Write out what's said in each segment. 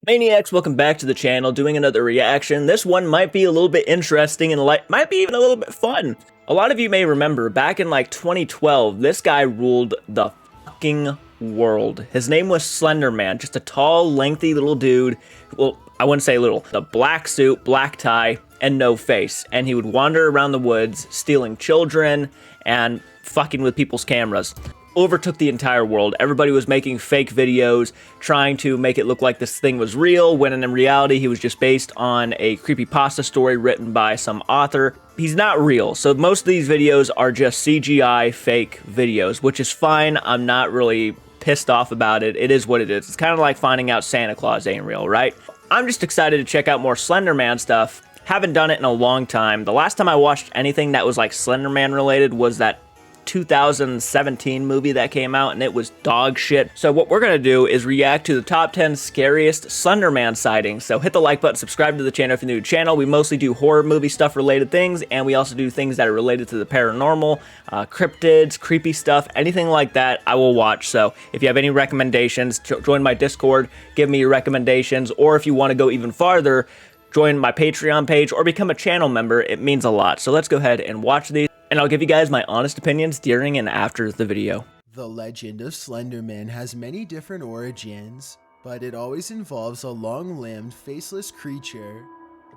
Maniacs, welcome back to the channel, doing another reaction. This one might be a little bit interesting and might be even a little bit fun. A lot of you may remember, back in like 2012, this guy ruled the fucking world. His name was Slender Man, just a tall, lengthy little dude. Well, I wouldn't say little. A black suit, black tie, and no face. And he would wander around the woods, stealing children and fucking with people's cameras. Overtook the entire world. Everybody was making fake videos, trying to make it look like this thing was real, when in reality he was just based on a creepypasta story written by some author. He's not real, so most of these videos are just CGI fake videos, which is fine. I'm not really pissed off about it. It is what it is. It's kind of like finding out Santa Claus ain't real, right? I'm just excited to check out more Slender Man stuff. Haven't done it in a long time. The last time I watched anything that was like Slender Man related was that 2017 movie that came out, and it was dog shit. So what we're gonna do is react to the top 10 scariest Slender Man sightings. So hit the like button, subscribe to the channel if you're new to the channel. We mostly do horror movie stuff related things, and we also do things that are related to the paranormal, cryptids, creepy stuff, anything like that I will watch. So if you have any recommendations, join my Discord, give me your recommendations, or if you want to go even farther, join my Patreon page or become a channel member. It means a lot. So let's go ahead and watch these, and I'll give you guys my honest opinions during and after the video. The legend of Slender Man has many different origins, but it always involves a long-limbed, faceless creature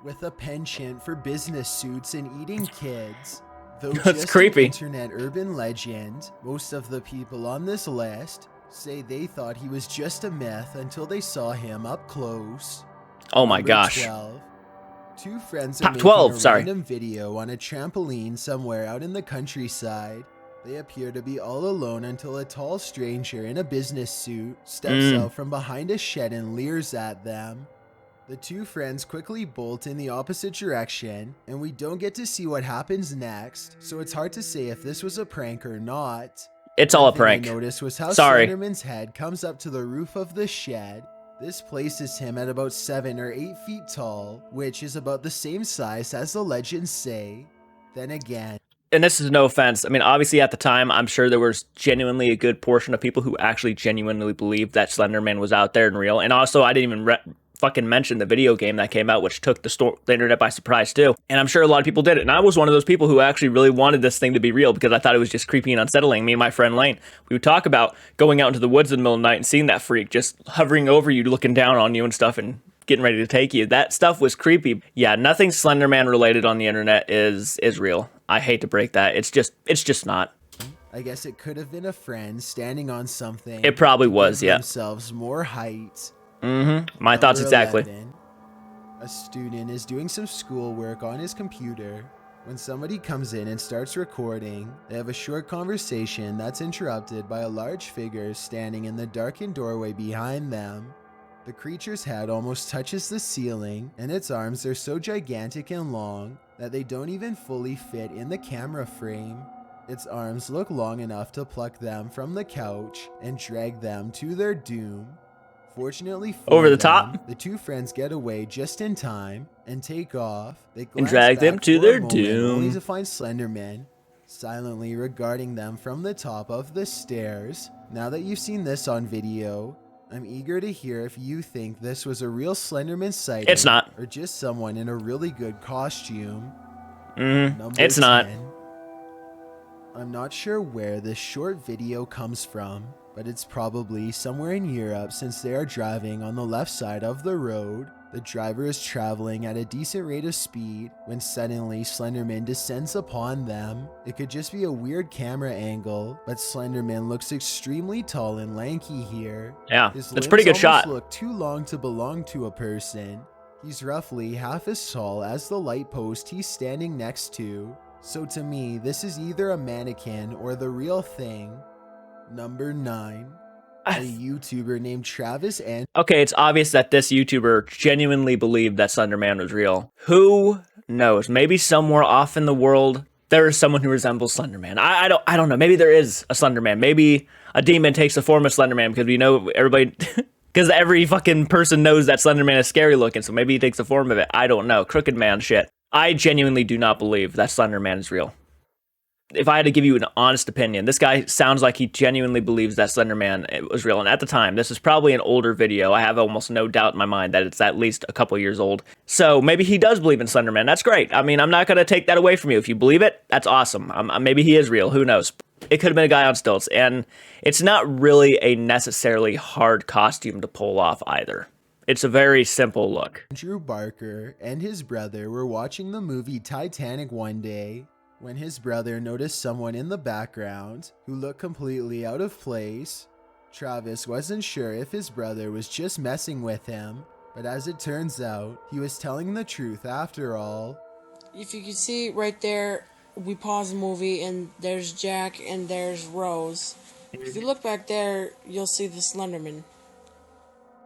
with a penchant for business suits and eating kids. Though That's just creepy. An internet urban legend, most of the people on this list say they thought he was just a myth until they saw him up close. Oh my Number gosh. 12. Two friends are Top making 12, a sorry. random video on a trampoline somewhere out in the countryside. They appear to be all alone until a tall stranger in a business suit steps out from behind a shed and leers at them. The two friends quickly bolt in the opposite direction, and we don't get to see what happens next, so it's hard to say if this was a prank or not. It's all a One thing prank. I noticed was how Sorry. Slenderman's head comes up to the roof of the shed. This places him at about 7 or 8 feet tall, which is about the same size as the legends say. Then again, And this is no offense. I mean, obviously at the time, I'm sure there was genuinely a good portion of people who actually genuinely believed that Slender Man was out there and real. And also, I didn't even fucking mention the video game that came out, which took the internet by surprise too. And I'm sure a lot of people did it. And I was one of those people who actually really wanted this thing to be real because I thought it was just creepy and unsettling. Me and my friend Lane, we would talk about going out into the woods in the middle of the night and seeing that freak just hovering over you, looking down on you and stuff, and getting ready to take you. That stuff was creepy. Yeah, nothing Slender Man related on the internet is real. I hate to break that. It's just not. I guess it could have been a friend standing on something. It probably to was, give yeah. themselves more height. My thoughts Number exactly. 11. A student is doing some schoolwork on his computer. When somebody comes in and starts recording, they have a short conversation that's interrupted by a large figure standing in the darkened doorway behind them. The creature's head almost touches the ceiling, and its arms are so gigantic and long that they don't even fully fit in the camera frame. Its arms look long enough to pluck them from the couch and drag them to their doom. Fortunately for Over the them, top. the two friends get away just in time and take off. They And glance drag them back to for their a moment, only doom. to find Slender Man silently regarding them from the top of the stairs. Now that you've seen this on video, I'm eager to hear if you think this was a real Slenderman sighting. It's not. Or just someone in a really good costume. It's not. 10. I'm not sure where this short video comes from, but it's probably somewhere in Europe since they are driving on the left side of the road. The driver is traveling at a decent rate of speed when suddenly Slenderman descends upon them. It could just be a weird camera angle, but Slenderman looks extremely tall and lanky here. Yeah, His it's a pretty good limbs almost shot. look too long to belong to a person. He's roughly half as tall as the light post he's standing next to. So to me, this is either a mannequin or the real thing. Number 9. A YouTuber named Travis and Okay, it's obvious that this YouTuber genuinely believed that Slender Man was real. Who knows? Maybe somewhere off in the world, there is someone who resembles Slender Man. I don't know. Maybe there is a Slender Man. Maybe a demon takes the form of Slender Man because we know everybody... Because every fucking person knows that Slender Man is scary looking, so maybe he takes the form of it. I don't know. Crooked Man shit. I genuinely do not believe that Slender Man is real. if I had to give you an honest opinion, this guy sounds like he genuinely believes that Slender Man was real. And at the time, this is probably an older video. I have almost no doubt in my mind that it's at least a couple years old. So maybe he does believe in Slender Man. That's great. I mean, I'm not going to take that away from you. If you believe it, that's awesome. Maybe he is real. Who knows? It could have been a guy on stilts. And it's not really a necessarily hard costume to pull off either. It's a very simple look. Andrew Barker and his brother were watching the movie Titanic one day when his brother noticed someone in the background who looked completely out of place. Travis wasn't sure if his brother was just messing with him, but as it turns out, he was telling the truth after all. If you can see right there, we pause the movie and there's Jack and there's Rose. If you look back there, you'll see the Slender Man.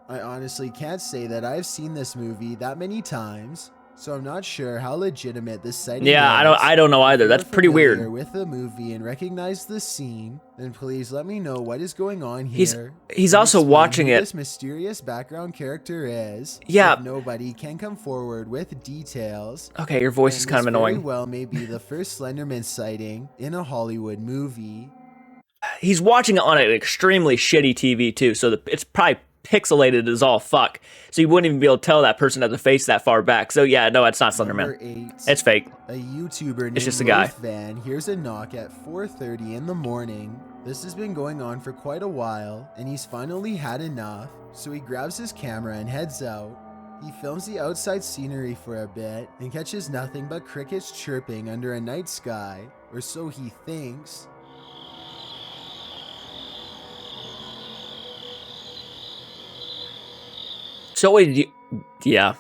I honestly can't say that I've seen this movie that many times, so I'm not sure how legitimate this sighting is. I don't know either. That's pretty weird. With the movie and recognize the scene, then please let me know what is going on here. He's also watching it. This mysterious background character is. Yeah. If nobody can come forward with details. Okay, your voice is kind of annoying. Very well may be the first Slender Man sighting in a Hollywood movie. He's watching it on an extremely shitty TV too, so it's probably pixelated as all fuck, so you wouldn't even be able to tell that person has a face that far back. So yeah, no, it's not Slender Man. It's fake. A YouTuber named it's just a guy. Van hears a knock at 4:30 in the morning. This has been going on for quite a while, and he's finally had enough, so he grabs his camera and heads out. He films the outside scenery for a bit and catches nothing but crickets chirping under a night sky, or so he thinks. So yeah.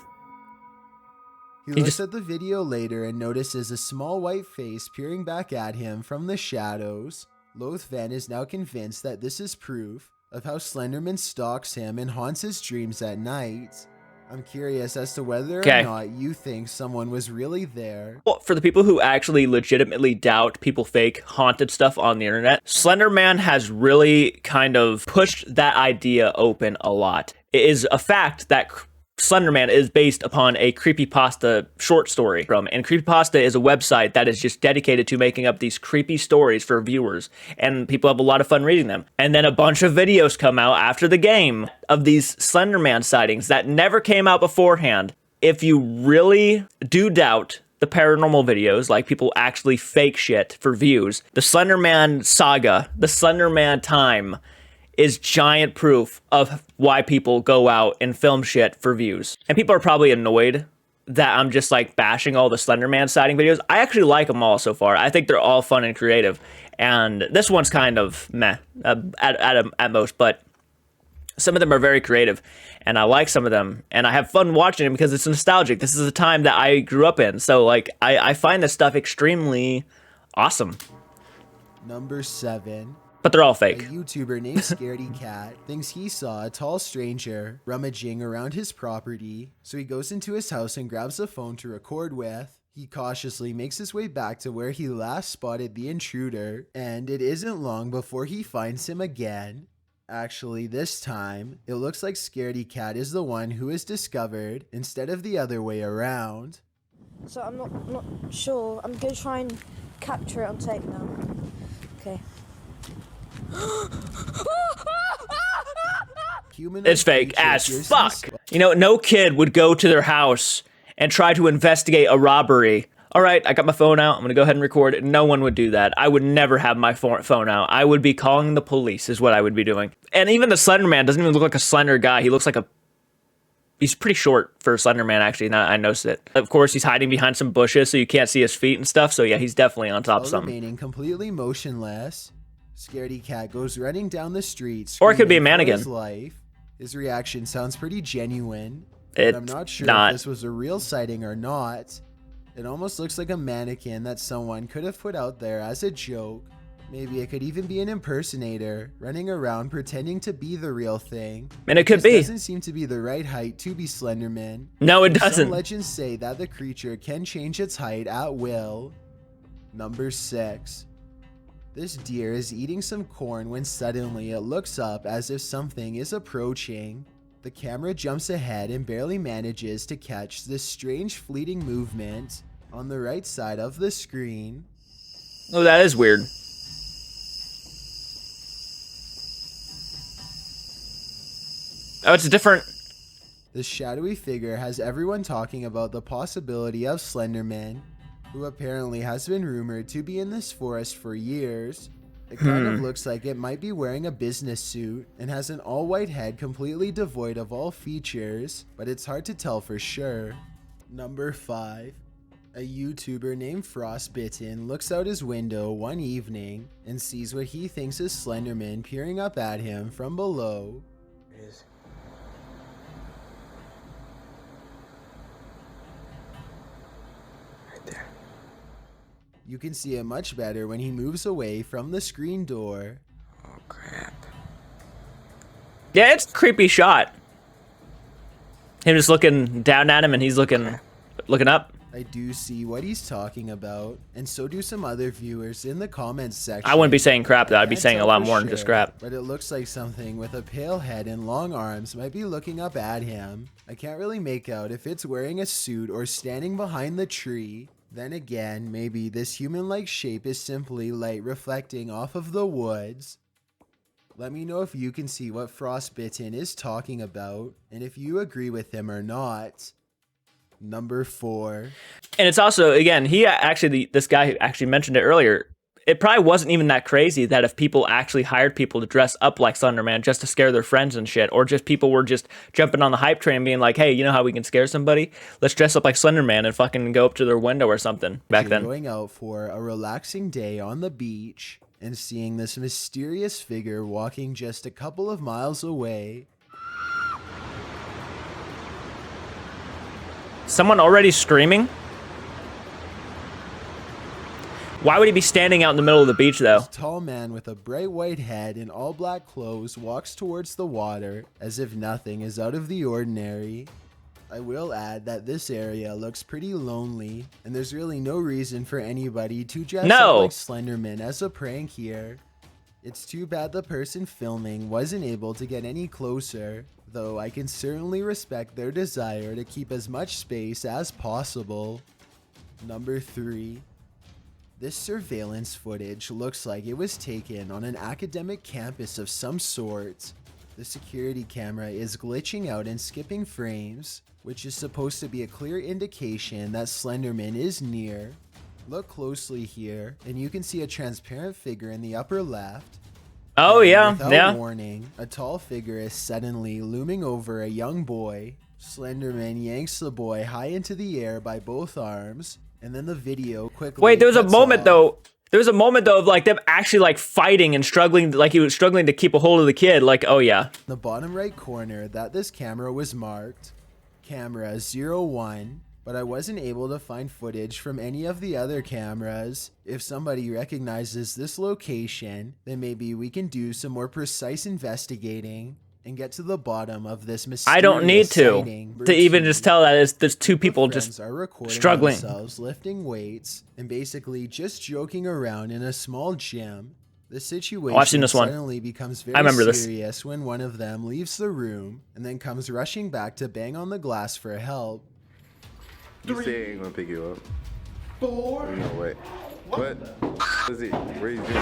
He looks at the video later and notices a small white face peering back at him from the shadows. Lothvan is now convinced that this is proof of how Slender Man stalks him and haunts his dreams at night. I'm curious as to whether or not you think someone was really there. Well, for the people who actually legitimately doubt people fake haunted stuff on the internet, Slender Man has really kind of pushed that idea open a lot. It is a fact that Slender Man is based upon a creepypasta short story and Creepypasta is a website that is just dedicated to making up these creepy stories for viewers, and people have a lot of fun reading them. And then a bunch of videos come out after the game of these Slender Man sightings that never came out beforehand. If you really do doubt the paranormal videos, like people actually fake shit for views, the Slender Man saga, the Slender Man time, is giant proof of why people go out and film shit for views. And people are probably annoyed that I'm just like bashing all the Slender Man sighting videos. I actually like them all so far. I think they're all fun and creative. And this one's kind of meh at most, but some of them are very creative. And I like some of them. And I have fun watching them because it's nostalgic. This is a time that I grew up in. So like, I find this stuff extremely awesome. Number 7. But they're all fake. A YouTuber named Scaredy Cat thinks he saw a tall stranger rummaging around his property, so he goes into his house and grabs a phone to record with. He cautiously makes his way back to where he last spotted the intruder, and it isn't long before he finds him again. Actually, this time, it looks like Scaredy Cat is the one who is discovered instead of the other way around. So I'm not sure. I'm going to try and capture it on tape now. Okay. It's fake as fuck. You know, no kid would go to their house and try to investigate a robbery. All right, I got my phone out. I'm gonna go ahead and record it. No one would do that. I would never have my phone out. I would be calling the police is what I would be doing. And even the Slender Man doesn't even look like a slender guy. He looks like he's pretty short for a Slender Man, actually. Now I noticed it. Of course, he's hiding behind some bushes so you can't see his feet and stuff. So yeah, he's definitely on top of something. Remaining completely motionless, Scaredy Cat goes running down the street. Or it could be a mannequin. His life. His reaction sounds pretty genuine. It's I'm not sure not. if this was a real sighting or not. It almost looks like a mannequin that someone could have put out there as a joke. Maybe it could even be an impersonator running around pretending to be the real thing. And it could be. Doesn't seem to be the right height to be Slender Man. No, it doesn't. Some legends say that the creature can change its height at will. Number 6. This deer is eating some corn when suddenly it looks up as if something is approaching. The camera jumps ahead and barely manages to catch this strange fleeting movement on the right side of the screen. Oh, that is weird. Oh, it's different. The shadowy figure has everyone talking about the possibility of Slender Man, who apparently has been rumored to be in this forest for years. It kind of looks like it might be wearing a business suit and has an all-white head completely devoid of all features, but it's hard to tell for sure. Number 5. A YouTuber named Frostbitten looks out his window one evening and sees what he thinks is Slender Man peering up at him from below. You can see it much better when he moves away from the screen door. Oh crap. Yeah, it's a creepy shot. Him just looking down at him and he's looking up. I do see what he's talking about, and so do some other viewers in the comments section. I wouldn't be saying crap though, I'd be Can't saying a tell lot for more than just sure, crap. But it looks like something with a pale head and long arms might be looking up at him. I can't really make out if it's wearing a suit or standing behind the tree. Then again, maybe this human-like shape is simply light reflecting off of the woods. Let me know if you can see what Frostbitten is talking about, and if you agree with him or not. Number 4. And it's also, again, he actually, this guy who actually mentioned it earlier, it probably wasn't even that crazy that if people actually hired people to dress up like Slender Man just to scare their friends and shit, or just people were just jumping on the hype train and being like, hey, you know how we can scare somebody? Let's dress up like Slender Man and fucking go up to their window or something back then. Going out for a relaxing day on the beach and seeing this mysterious figure walking just a couple of miles away. Someone already screaming? Why would he be standing out in the middle of the beach, though? This tall man with a bright white head and all black clothes walks towards the water as if nothing is out of the ordinary. I will add that this area looks pretty lonely, and there's really no reason for anybody to dress up like Slender Man as a prank here. It's too bad the person filming wasn't able to get any closer, though I can certainly respect their desire to keep as much space as possible. Number 3. This surveillance footage looks like it was taken on an academic campus of some sort. The security camera is glitching out and skipping frames, which is supposed to be a clear indication that Slender Man is near. Look closely here, and you can see a transparent figure in the upper left. Oh, yeah, Without yeah. warning, a tall figure is suddenly looming over a young boy. Slender Man yanks the boy high into the air by both arms, and then the video quickly Wait, there was a cuts moment off. though. There was a moment though of like them actually like fighting and struggling, like he was struggling to keep a hold of the kid. Like, oh yeah. The bottom right corner that this camera was marked camera 01, but I wasn't able to find footage from any of the other cameras. If somebody recognizes this location, then maybe we can do some more precise investigating and get to the bottom of this mysterious I don't need sighting. to even just tell that there's two people just are recording struggling. themselves lifting weights and basically just joking around in a small gym. The situation I've seen this one. suddenly becomes I remember very this. serious when one of them leaves the room and then comes rushing back to bang on the glass for help. You say I ain't gonna pick you up. 4. No way. What? Is it? Where you doing?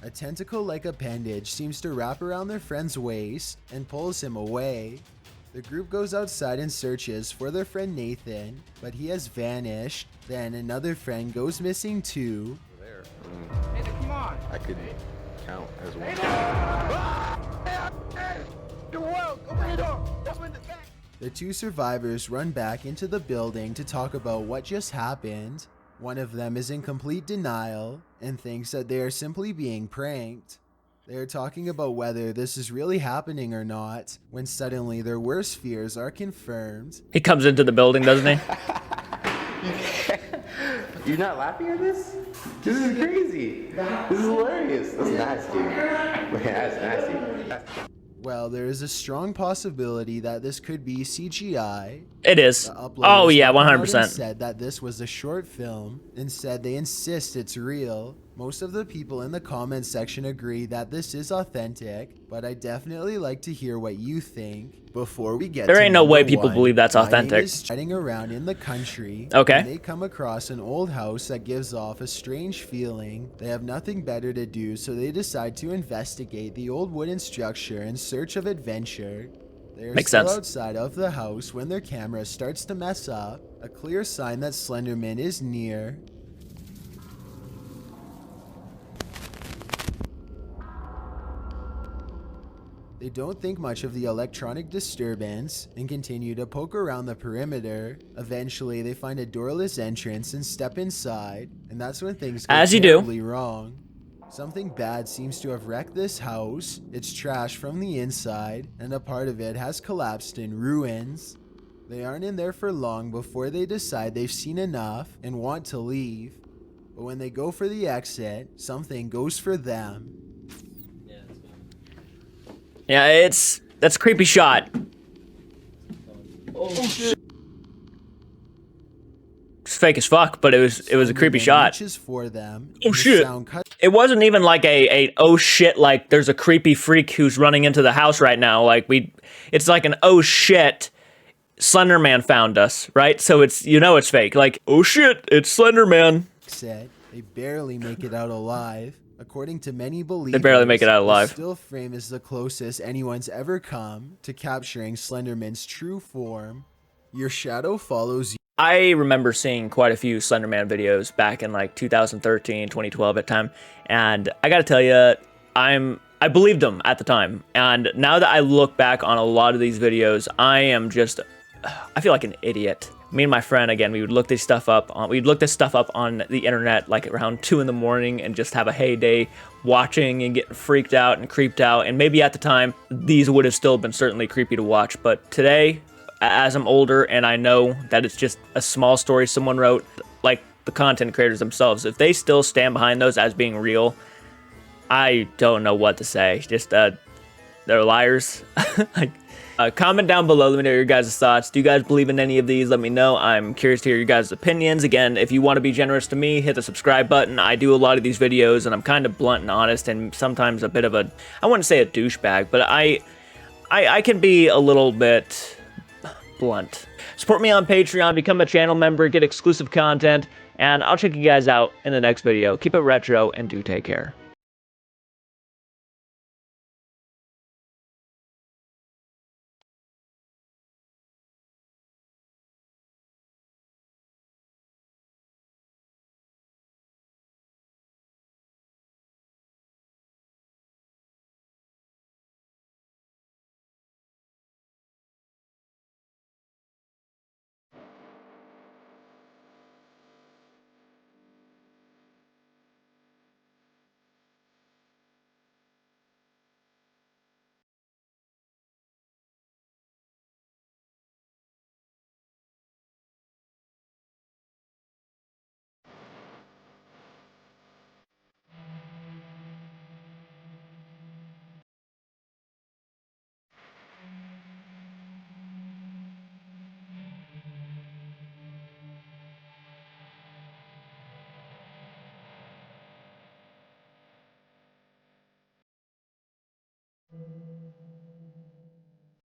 A tentacle-like appendage seems to wrap around their friend's waist and pulls him away. The group goes outside and searches for their friend Nathan, but he has vanished. Then another friend goes missing too. There. Nathan, come on. I could count as one. The world, open the door. Open the back. The 2 survivors run back into the building to talk about what just happened. One of them is in complete denial and thinks that they are simply being pranked. They are talking about whether this is really happening or not, when suddenly their worst fears are confirmed. He comes into the building, doesn't he? You're not laughing at this? This is crazy. This is hilarious. That's nasty. Man, that's nasty. Well, there is a strong possibility that this could be CGI. It is. The uploaders Oh yeah, came out and 100%. said that this was a short film and said they insist it's real. Most of the people in the comments section agree that this is authentic, but I definitely like to hear what you think. Before we get There to ain't no way number people one, believe that's my name authentic. is riding around in the country. Okay. When they come across an old house that gives off a strange feeling, they have nothing better to do, so they decide to investigate the old wooden structure in search of adventure. They are Makes still sense. outside of the house when their camera starts to mess up, a clear sign that Slender Man is near. They don't think much of the electronic disturbance and continue to poke around the perimeter. Eventually, they find a doorless entrance and step inside, and that's when things go As you do. terribly wrong. Something bad seems to have wrecked this house. It's trashed from the inside, and a part of it has collapsed in ruins. They aren't in there for long before they decide they've seen enough and want to leave. But when they go for the exit, something goes for them. Yeah, that's a creepy shot. It's fake as fuck, but it was a creepy shot. Reaches for them, Oh and the shit. sound cuts It wasn't even like a oh shit, like there's a creepy freak who's running into the house right now. Like it's like an oh shit, Slender Man found us, right? So it's, you know, it's fake. Like, oh shit, it's Slender Man. set. They barely make it out alive. According to many believers, They barely make it out the alive. still frame is the closest anyone's ever come to capturing Slenderman's true form. Your shadow follows you. I remember seeing quite a few Slender Man videos back in like 2013, 2012 at time, and I gotta tell you, I believed them at the time, and now that I look back on a lot of these videos, I feel like an idiot. Me and my friend, again, we'd look this stuff up on the internet like around 2 in the morning and just have a heyday watching and getting freaked out and creeped out. And maybe at the time, these would have still been certainly creepy to watch. But today, as I'm older and I know that it's just a small story someone wrote, like the content creators themselves, if they still stand behind those as being real, I don't know what to say. Just, they're liars. Comment down below, let me know your guys' thoughts. Do you guys believe in any of these? Let me know. I'm curious to hear your guys' opinions. Again, if you want to be generous to me, hit the subscribe button. I do a lot of these videos, and I'm kind of blunt and honest, and sometimes a bit of I wouldn't say a douchebag, but I can be a little bit blunt. Support me on Patreon, become a channel member, get exclusive content, and I'll check you guys out in the next video. Keep it retro, and do take care.